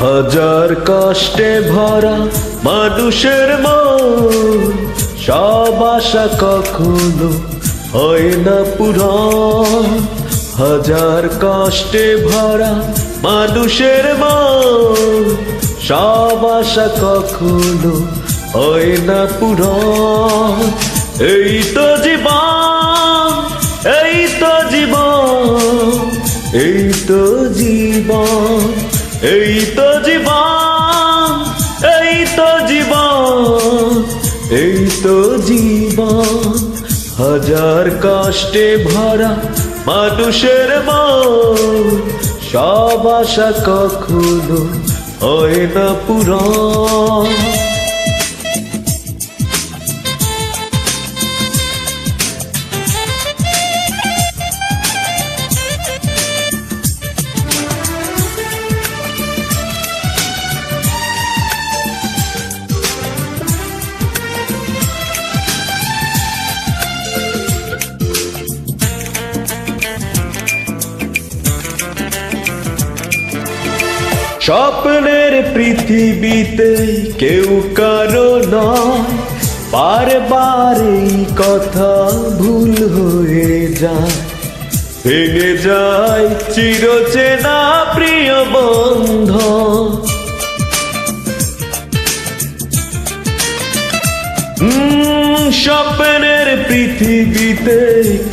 হাজার কষ্টে ভরা মানুষের মন, সব আশা কখনো হয় না পূরণ। হাজার কষ্টে ভরা মানুষের মন, সব আশা কখনো হয় না পূরণ। এই তো জীবন, এই তো জীবন, এই তো জীবন, এই তো জীবন, এই তো জীবন, এই তো জীবন। হাজার কষ্টে ভরা মানুষের মন, সব আশা কখনো হয় না পূরণ। স্বপ্নের পৃথিবীতে কেউ কারো নয়, বারবার এই কথা ভুল হয়ে যায়। ভেঙে যায় চিরচেনা প্রিয় বন্ধন। স্বপ্নের পৃথিবীতে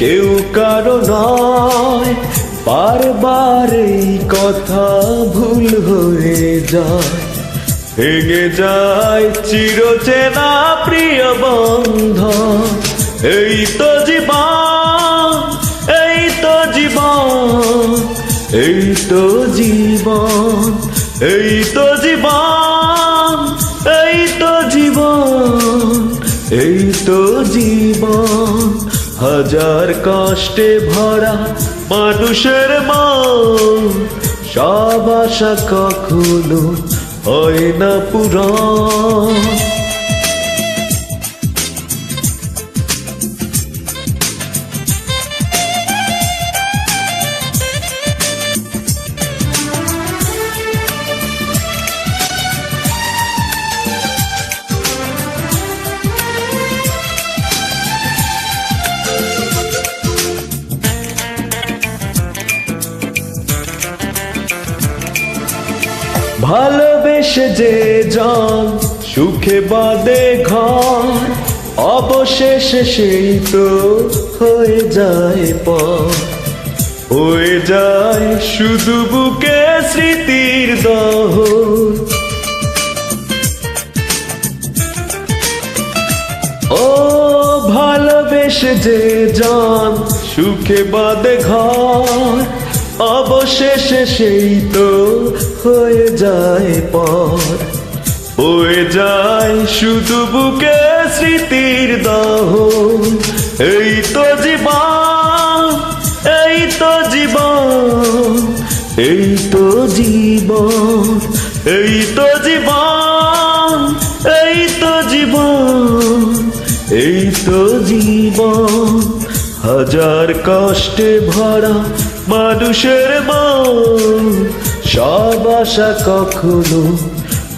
কেউ কারো নয়, বারবার এই কথা ভুল হয়ে যায়। ভেঙে যায় চিরচেনা প্রিয় বন্ধন। এই তো জীবন, এই তো জীবন, এই তো জীবন, এই তো জীবন, এই তো জীবন, এই তো জীবন। হাজার কষ্টে ভরা মানুষের মন, সব আশা কখনো হয় না পূরণ। ভালোবেসে যে জন সুখে বাঁধে ঘর, অবশেষে সেই তো হয়ে যায় পর। হয়ে যায় শুধু বুকে স্মৃতির দহন। ও ভালোবেসে যে জন সুখে বাঁধে ঘর, অবশেষে সেই তো হয়ে যায় পর। হয়ে যায় শুধু বুকে স্মৃতির দহন। এই তো জীবন, এই তো জীবন, এই তো জীবন, এই তো জীবন, এই তো জীবন, এই তো জীবন। হাজার কষ্টে ভরা মানুষের মন, সব আশা কখনো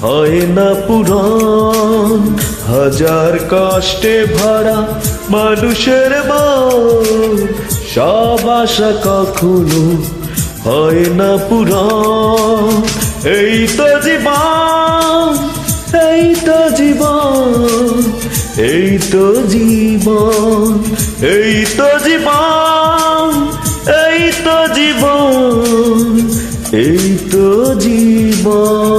হয় না পূরণ। হাজার কষ্টে ভরা মানুষের মন, সব আশা কখনো হয় না পূরণ। এই তো জীবন, এই তো জীবন, এই তো জীবন, এই তো জীবন, এই তো জীবন, এই তো জীবন।